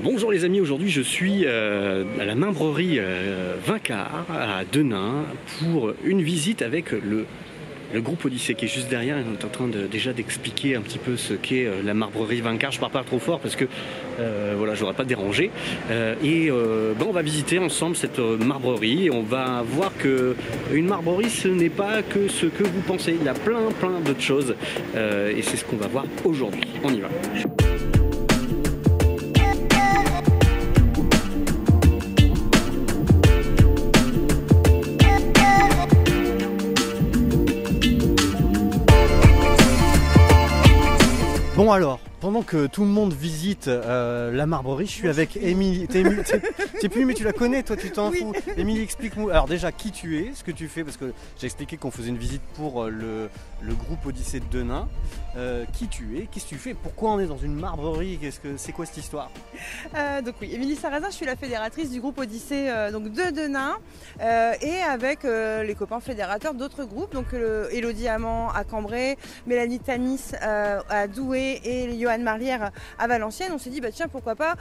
Bonjour les amis, aujourd'hui je suis à la marbrerie Vincart à Denain pour une visite avec le groupe Odyssée qui est juste derrière. On est en train déjà d'expliquer un petit peu ce qu'est la marbrerie Vincart. Je pars pas trop fort parce que voilà, je voudrais pas déranger. On va visiter ensemble cette marbrerie et on va voir que une marbrerie ce n'est pas que ce que vous pensez. Il y a plein d'autres choses et c'est ce qu'on va voir aujourd'hui. On y va. Bon alors, pendant que tout le monde visite la marbrerie, je suis avec Émilie. T'es plus, mais tu la connais, toi tu t'en fous. Émilie, explique-moi. Alors déjà, qui tu es, ce que tu fais, parce que j'ai expliqué qu'on faisait une visite pour le groupe Odyssée de Denain. Qui tu es, qu'est-ce que tu fais, pourquoi on est dans une marbrerie, c'est quoi cette histoire? Donc oui, Émilie Sarrazin, je suis la fédératrice du groupe Odyssée de Denain et avec les copains fédérateurs d'autres groupes, donc Elodie Amand à Cambrai, Mélanie Tamis à Douai et Johan Marlière à Valenciennes. On s'est dit tiens, pourquoi pas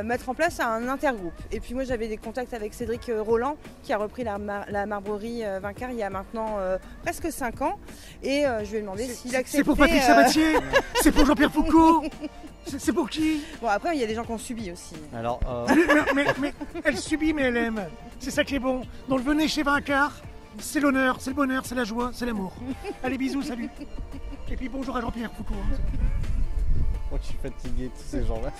mettre en place un intergroupe. Et puis moi j'avais des contacts avec Cédric Roland qui a repris la marbrerie Vincart il y a maintenant presque 5 ans et je lui ai demandé s'il acceptait. C'est pour Patrick Sabatier, c'est pour Jean-Pierre Foucault, c'est pour qui? Bon, après il y a des gens qui ont subi aussi. Alors, mais elle subit mais elle aime, c'est ça qui est bon. Donc venez chez Vincart, c'est l'honneur, c'est le bonheur, c'est la joie, c'est l'amour. Allez, bisous, salut. Et puis bonjour à Jean-Pierre Foucault. oh, je suis fatigué, tous ces gens-là.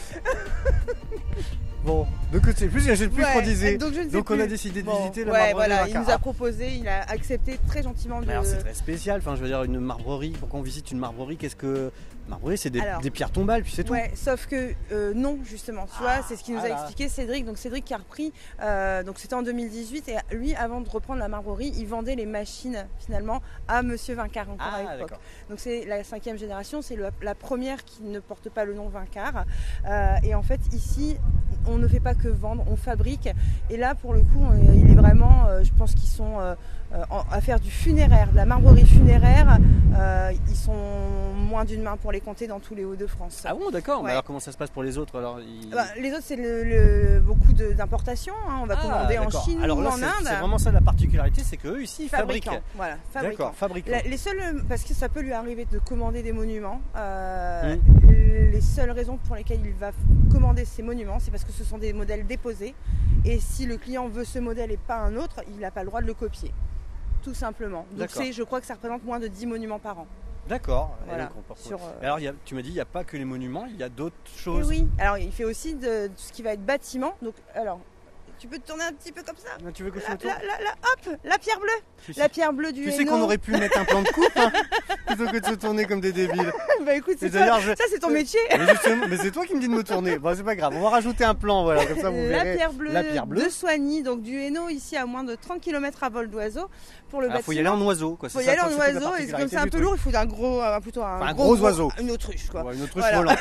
Bon, donc je sais plus trop disais. Donc on a décidé de visiter la marbrerie voilà, Vincart. il nous a proposé, il a accepté très gentiment de... Alors c'est très spécial, enfin je veux dire une marbrerie, pourquoi on visite une marbrerie, marbrerie c'est des pierres tombales puis c'est tout. Ouais, sauf que non justement, tu vois, c'est ce qu'il nous a expliqué Cédric, donc Cédric qui a repris, donc c'était en 2018 et lui avant de reprendre la marbrerie, il vendait les machines finalement à Monsieur Vincart encore à l'époque. Donc c'est la 5e génération, c'est la première qui ne porte pas le nom Vincart et en fait ici on ne fait pas que vendre, on fabrique et là pour le coup il est vraiment, je pense qu'ils sont à faire du funéraire, de la marbrerie funéraire, ils sont moins d'une main pour les compter dans tous les Hauts-de-France. Ah bon, d'accord, ouais. mais alors comment ça se passe pour les autres alors les autres c'est beaucoup d'importation, on va commander en Chine alors ou là, en Inde. C'est vraiment ça la particularité, c'est qu'eux ici ils fabriquent. Voilà, fabricants. D'accord, fabricants. Les seuls, parce que ça peut lui arriver de commander des monuments, les seules raisons pour lesquelles il va commander ces monuments, c'est parce que ce sont des modèles déposés et si le client veut ce modèle et pas un autre, il n'a pas le droit de le copier. Tout simplement. Donc je crois que ça représente moins de 10 monuments par an. D'accord. Voilà. Alors tu m'as dit il n'y a pas que les monuments, il y a d'autres choses. Et oui, alors il fait aussi de ce qui va être bâtiment. Donc alors tu peux te tourner un petit peu comme ça. Tu veux que je me tourne hop, la pierre bleue. La pierre bleue du Hainaut. Tu sais qu'on aurait pu mettre un plan de coupe plutôt que de se tourner comme des débiles. Bah écoute, ça c'est ton métier. Mais c'est toi qui me dis de me tourner. Bon, c'est pas grave, on va rajouter un plan, voilà, comme ça vous verrez. La pierre bleue de Soigny, donc du Hainaut ici à moins de 30 km à vol d'oiseau pour le bâtiment. Faut y aller en oiseau, quoi. Faut y aller en oiseau et comme c'est un peu lourd, il faut un gros oiseau. Une autruche, quoi. Ouais, une autruche volante.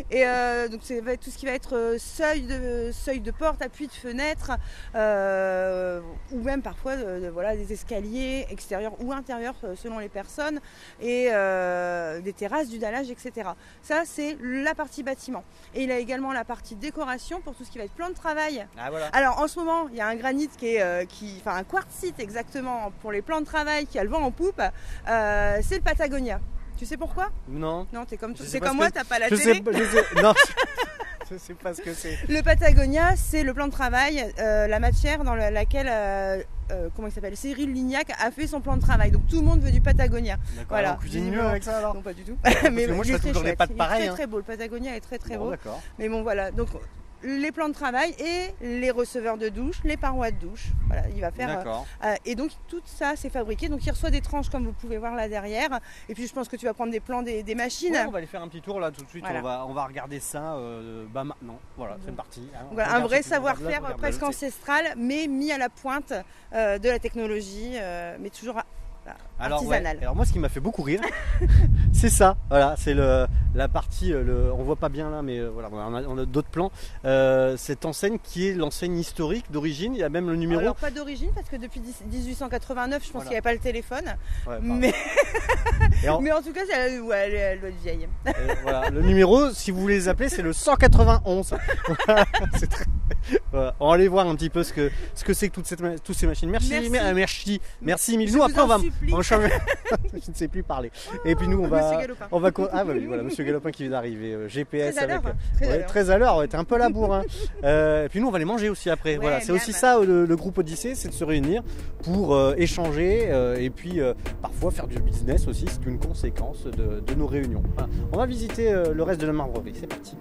Et donc c'est tout ce qui va être seuil de porte, appui de fenêtre, ou même parfois des escaliers extérieurs ou intérieurs selon les personnes et des terrasses, du dallage, etc. Ça c'est la partie bâtiment. Et il a également la partie décoration pour tout ce qui va être plan de travail. Ah, voilà. Alors en ce moment il y a un granit un quartzite exactement pour les plans de travail qui a le vent en poupe, c'est le Patagonia. Tu sais pourquoi? Non. Non, t'es comme moi, t'as pas la télé. Non. Je sais pas ce que c'est. Le Patagonia, c'est le plan de travail, la matière dans laquelle comment il s'appelle, Cyril Lignac a fait son plan de travail. Donc tout le monde veut du Patagonia. Voilà. On cuisine mieux avec ça alors? Non, pas du tout. Mais moi je fais toujours des pâtes pareilles. Il est très beau, le Patagonia est très beau. D'accord. Mais bon voilà, donc les plans de travail et les receveurs de douche, les parois de douche. Voilà, il va faire. Et donc tout ça c'est fabriqué. Donc il reçoit des tranches comme vous pouvez voir là derrière. Et puis je pense que tu vas prendre des plans des machines. Ouais, on va aller faire un petit tour là tout de suite. Voilà. On va regarder ça maintenant. Voilà, c'est parti. Voilà, un vrai savoir-faire presque ancestral, mais mis à la pointe de la technologie, mais toujours artisanale. Alors moi, ce qui m'a fait beaucoup rire, c'est ça. Voilà, c'est la partie. On voit pas bien là, mais voilà, on a d'autres plans. Cette enseigne qui est l'enseigne historique d'origine. Il y a même le numéro. Alors pas d'origine parce que depuis 1889, je pense qu'il n'y avait pas le téléphone. Ouais, mais mais en tout cas, elle doit être vieille. Voilà, le numéro, si vous voulez les appeler, c'est le 191. Voilà, c'est très... Voilà. On va aller voir un petit peu ce que c'est que toutes ces machines. Merci mille. Nous après on va je ne sais plus parler. Et puis nous on va voilà Monsieur Galopin qui vient d'arriver, GPS très à l'heure, t'es un peu à la bourre. Hein. Et puis nous on va aller manger aussi après. Voilà, c'est aussi ça le groupe Odyssée, c'est de se réunir pour échanger et puis parfois faire du business aussi, c'est une conséquence de nos réunions. Voilà. On va visiter le reste de la marbrerie, c'est parti.